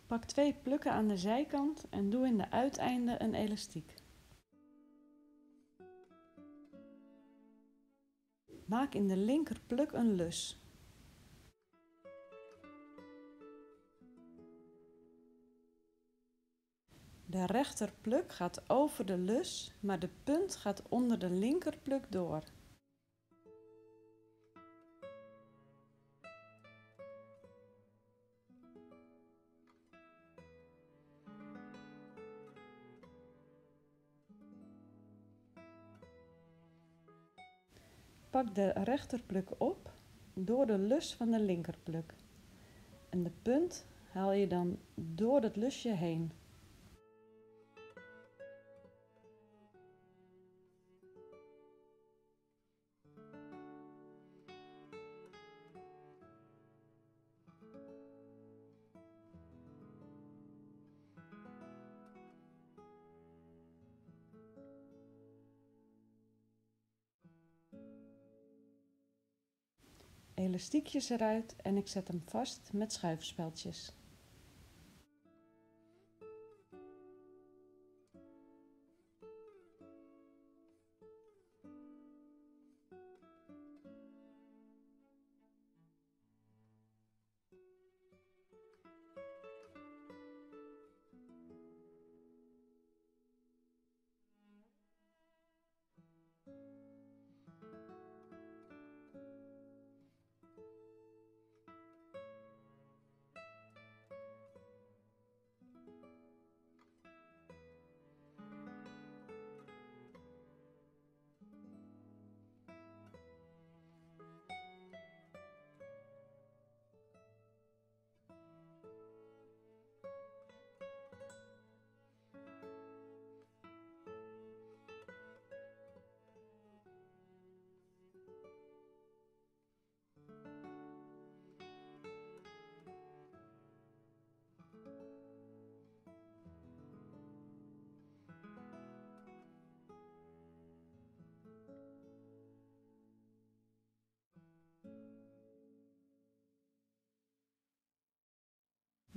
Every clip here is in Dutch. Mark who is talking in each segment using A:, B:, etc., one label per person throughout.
A: Pak 2 plukken aan de zijkant en doe in de uiteinden een elastiek. Maak in de linker pluk een lus. De rechter pluk gaat over de lus, maar de punt gaat onder de linker pluk door. Pak de rechterpluk op door de lus van de linkerpluk en de punt haal je dan door het lusje heen. Elastiekjes eruit en ik zet hem vast met schuifspeldjes.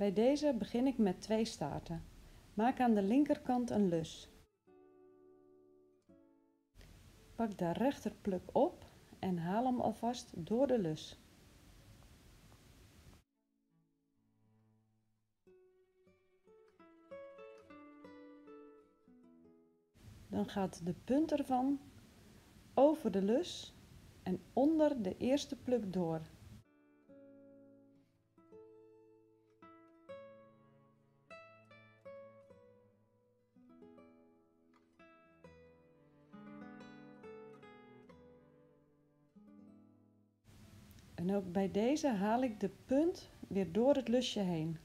A: Bij deze begin ik met 2 staarten. Maak aan de linkerkant een lus. Pak de rechterpluk op en haal hem alvast door de lus. Dan gaat de punt ervan over de lus en onder de eerste pluk door. En ook bij deze haal ik de punt weer door het lusje heen.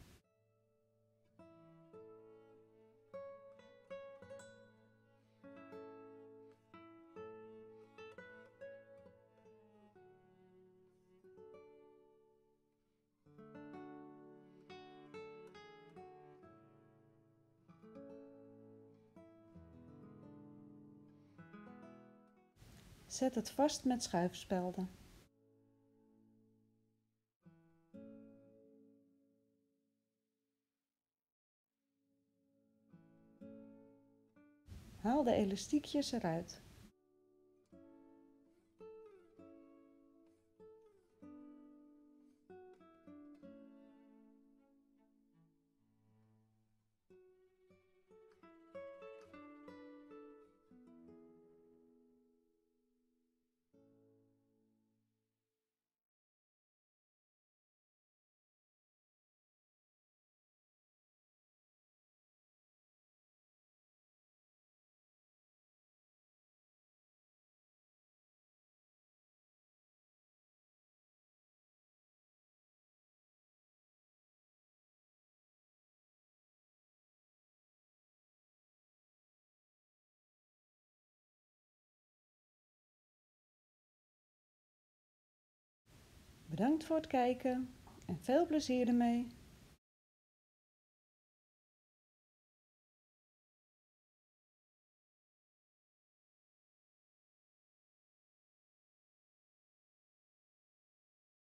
A: Zet het vast met schuifspelden. Haal de elastiekjes eruit. Bedankt voor het kijken en veel plezier ermee!